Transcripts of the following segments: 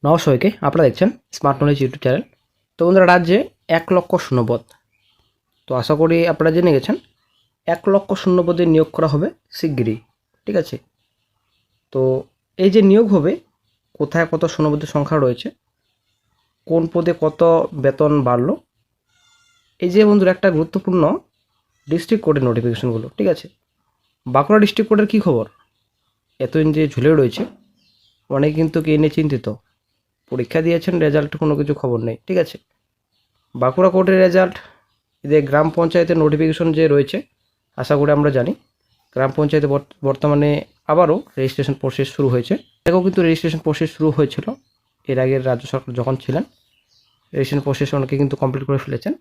নমস্কারকে আপনারা দেখছেন smart knowledge YouTube channel. তো বন্ধুরা, রাজ্যে 1,00,000 শূন্যপদ। তো আশা করি আপনারা জেনে গেছেন 1,00,000 শূন্যপদে নিয়োগ করা হবে শিগগিরই। ঠিক আছে, তো এই যে নিয়োগ হবে, কোথায় কত শূন্যপদের সংখ্যা রয়েছে, কোন পদে কত বেতন বাড়লো, এই যে বন্ধুরা একটা গুরুত্বপূর্ণ ডিস্ট্রিক্ট কোডের নোটিফিকেশনগুলো। ঠিক আছে, বাঁকুড়া ডিস্ট্রিক্ট কোডের কী খবর? এতদিন যে ঝুলে রয়েছে, অনেকে কিন্তু কে নিয়ে চিন্তিত। পরীক্ষা দিয়েছেন, রেজাল্ট কোনো কিছু খবর নেই। ঠিক আছে, বাঁকুড়া কোর্টের রেজাল্ট, এদের গ্রাম পঞ্চায়েতের নোটিফিকেশন যে রয়েছে, আশা করি আমরা জানি গ্রাম পঞ্চায়েতে বর্তমানে আবারও রেজিস্ট্রেশন প্রসেস শুরু হয়েছে। এটাও কিন্তু রেজিস্ট্রেশন প্রসেস শুরু হয়েছিল এর আগের রাজ্য সরকার যখন ছিলেন। রেজিস্ট্রেশন প্রসেস অনেকে কিন্তু কমপ্লিট করে ফেলেছেন,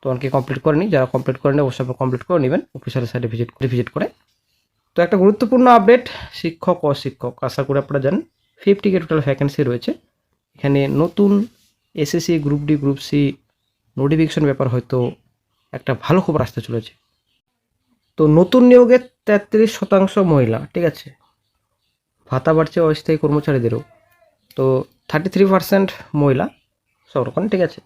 তো অনেকে কমপ্লিট করেনি। যারা কমপ্লিট করেনি অবশ্যই কমপ্লিট করে নেবেন অফিসিয়াল সাইটে ভিজিট করে। তো একটা গুরুত্বপূর্ণ আপডেট, শিক্ষক অশিক্ষক, আশা করি আপনারা জানেন 50K টোটাল ভ্যাকেন্সি রয়েছে। এখানে নতুন SSC group D group C notification ব্যাপার হয়তো একটা ভালো খবর আসতে চলেছে। তো নতুন নিয়োগে 33% মহিলা। ঠিক আছে, ভাতা বাড়ছে অস্থায়ী কর্মচারীদেরও। তো 33% মহিলা সংরক্ষণ। ঠিক আছে,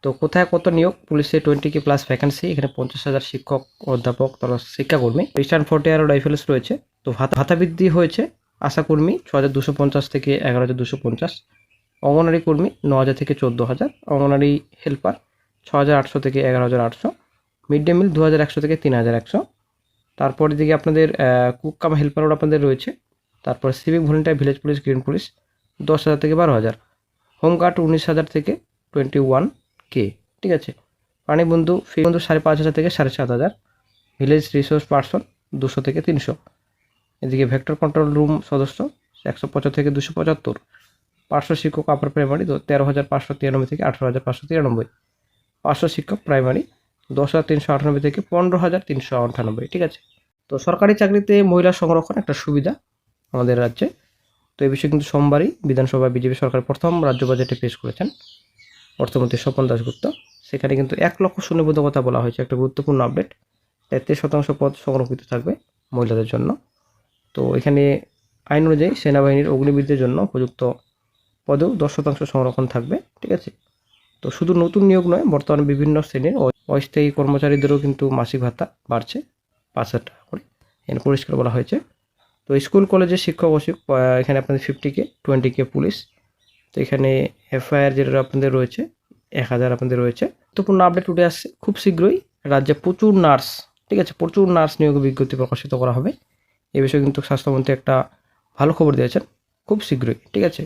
তো কোথায় কত নিয়োগ? পুলিশে 20K প্লাস ভ্যাকেন্সি, এখানে 50,000 শিক্ষক অধ্যাপক তথা শিক্ষাকর্মী। ইস্টার্ন ফ্রন্টিয়ার রাইফেলস রয়েছে। তো ভাতা বৃদ্ধি হয়েছে আশাকর্মী 6,250 থেকে 11,250, অঙ্গনারী কর্মী 9,000 থেকে 14,000, অঙ্গনারী হেল্পার 6,800 থেকে 11,800, মিড ডে মিল 2,100 থেকে 3,100। তারপর দিকে আপনাদের কুক কাম হেল্পারও আপনাদের রয়েছে। তারপর civic volunteer, village police, green police 10,000 থেকে 12,000, হোমগার্ড 19,000 থেকে 21K। ঠিক আছে, প্রাণী বন্ধু ফি বন্ধু 5,500 থেকে 7,500, ভিলেজ রিসোর্স পার্সন 200 থেকে 300। এদিকে ভেক্টর কন্ট্রোল রুম সদস্য 175 থেকে 275, পার্শ্ব শিক্ষক আপার প্রাইমারি 13,593 থেকে 18,593, পার্শ্ব শিক্ষক প্রাইমারি 10,398 থেকে 15,398। ঠিক আছে, তো সরকারি চাকরিতে মহিলা সংরক্ষণ একটা সুবিধা আমাদের রাজ্যে। তো এই বিষয়ে কিন্তু সোমবারই বিধানসভা বিজেপি সরকার প্রথম রাজ্য বাজেটে পেশ করেছেন অর্থমন্ত্রী স্বপন দাশগুপ্ত। সেখানে কিন্তু 1,00,000 শূন্যপদের কথা বলা হয়েছে, একটা গুরুত্বপূর্ণ আপডেট। 33% পদ সংরক্ষিত থাকবে মহিলাদের জন্য। তো এখানে আইন অনুযায়ী সেনাবাহিনীর অগ্নিবীরদের জন্য উপযুক্ত পদেও 10% সংরক্ষণ থাকবে। ঠিক আছে, তো শুধু নতুন নিয়োগ নয়, বর্তমানে বিভিন্ন শ্রেণীর অস্থায়ী কর্মচারীদেরও কিন্তু মাসিক ভাতা বাড়ছে 5,000 টাকা করে, এখানে পরিষ্কার বলা হয়েছে। তো স্কুল কলেজের শিক্ষক এখানে আপনাদের 50K, 20K পুলিশ। তো এখানে এফআইআর যেটা আপনাদের রয়েছে 1,000 আপনাদের রয়েছে। গুরুত্বপূর্ণ আপডেট উঠে আসছে খুব শীঘ্রই রাজ্যে প্রচুর নার্স। ঠিক আছে, প্রচুর নার্স নিয়োগ বিজ্ঞপ্তি প্রকাশিত করা হবে। এ বিষয়ে কিন্তু স্বাস্থ্যমন্ত্রী একটা ভালো খবর দিয়েছেন খুব শীঘ্রই। ঠিক আছে,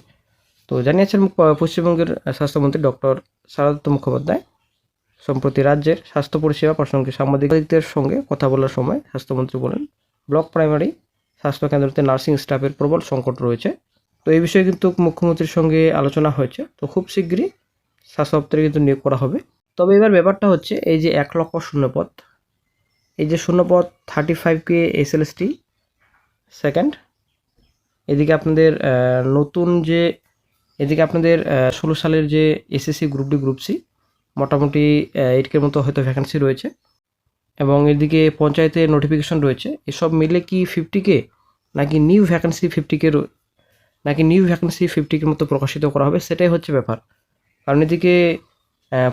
তো জানিয়েছেন পশ্চিমবঙ্গের স্বাস্থ্যমন্ত্রী ডক্টর শারদত্ত মুখোপাধ্যায়। সম্প্রতি রাজ্যের স্বাস্থ্য পরিষেবা প্রসঙ্গে সাংবাদিকদের সঙ্গে কথা বলার সময় স্বাস্থ্যমন্ত্রী বলেন, ব্লক প্রাইমারি স্বাস্থ্যকেন্দ্রতে নার্সিং স্টাফের প্রবল সংকট রয়েছে। তো এই বিষয়ে কিন্তু মুখ্যমন্ত্রীর সঙ্গে আলোচনা হয়েছে। তো খুব শীঘ্রই স্বাস্থ্য দপ্তরে কিন্তু নিয়োগ করা হবে। তবে এবার ব্যাপারটা হচ্ছে এই যে 1,00,000 শূন্যপদ, এই যে শূন্যপদ 35K SLST সেকেন্ড, এদিকে আপনাদের নতুন যে এদিকে আপনাদের 16 সালের যে SSC group D group C মোটামুটি 8K মতো হয়তো ভ্যাকেন্সি রয়েছে, এবং এদিকে পঞ্চায়েতের নোটিফিকেশন রয়েছে। এসব মিলে কি 50K নাকি নিউ ভ্যাকেন্সি 50K মতো প্রকাশিত করা হবে, সেটাই হচ্ছে ব্যাপার। কারণ এদিকে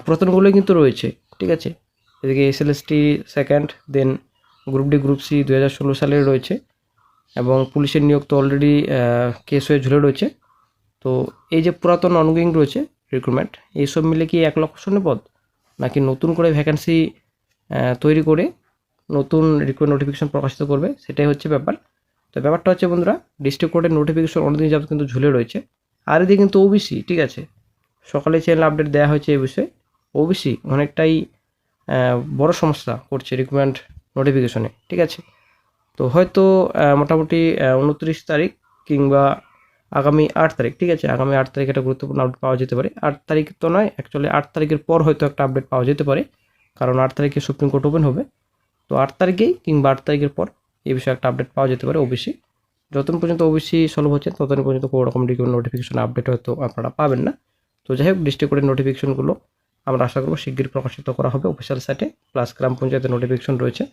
প্রথমগুলোই কিন্তু রয়েছে। ঠিক আছে, এদিকে SLST সেকেন্ড, দেন গ্রুপ ডি গ্রুপ সি 2016 সালের রয়েছে, এবং পুলিশের নিয়োগ তো অলরেডি কেস হয়ে ঝুলে রয়েছে। তো এই যে পুরাতন অনগোয়িং রয়েছে রিক্রুটমেন্ট, এইসব মিলে কি 1,00,000 শূন্যপদ নাকি নতুন করে ভ্যাকেন্সি তৈরি করে নতুন রিক্রুটমেন্ট নোটিফিকেশন প্রকাশিত করবে, সেটাই হচ্ছে ব্যাপার। তো ব্যাপারটা হচ্ছে বন্ধুরা, ডিস্ট্রিক্ট কোর্টের নোটিফিকেশন অনেকদিন যাবত কিন্তু ঝুলে রয়েছে। আর এদিকে কিন্তু ওবিসি, ঠিক আছে, সকালে চ্যানেল আপডেট দেওয়া হয়েছে এই বিষয়ে। ওবিসি অনেকটাই বড় সমস্যা করছে রিক্রুটমেন্ট নোটিফিকেশনে। ঠিক আছে, তো হয়তো মোটামুটি 29 তারিখ কিংবা আগামী 8 তারিখ, ঠিক আছে, আগামী 8 তারিখ একটা গুরুত্বপূর্ণ আপডেট পাওয়া যেতে পারে। 8 তারিখ তো নয়, অ্যাকচুয়ালি 8 তারিখের পর হয়তো একটা আপডেট পাওয়া যেতে পারে, কারণ 8 তারিখে সুপ্রিম কোর্ট ওপেন হবে। তো 8 তারিখেই কিংবা 8 তারিখের পর এই বিষয়ে একটা আপডেট পাওয়া যেতে পারে ওবিসি। যতদিন পর্যন্ত ওবিসি সলভ হচ্ছে ততদিন পর্যন্ত কোনো রকম নোটিফিকেশন আপডেট হয়তো আপনারা পাবেন না। তো যাই হোক, ডিস্ট্রিক্ট কোর্টের নোটিফিকেশনগুলো আমরা আশা করব শিগগিরই প্রকাশিত করা হবে অফিসিয়াল সাইটে। প্লাস গ্রাম পঞ্চায়েতের নোটিফিকেশন রয়েছে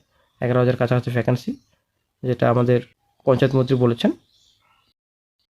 11,000 কাছাকাছি ভ্যাকেন্সি, যেটা আমাদের পঞ্চায়েত মন্ত্রী বলেছেন।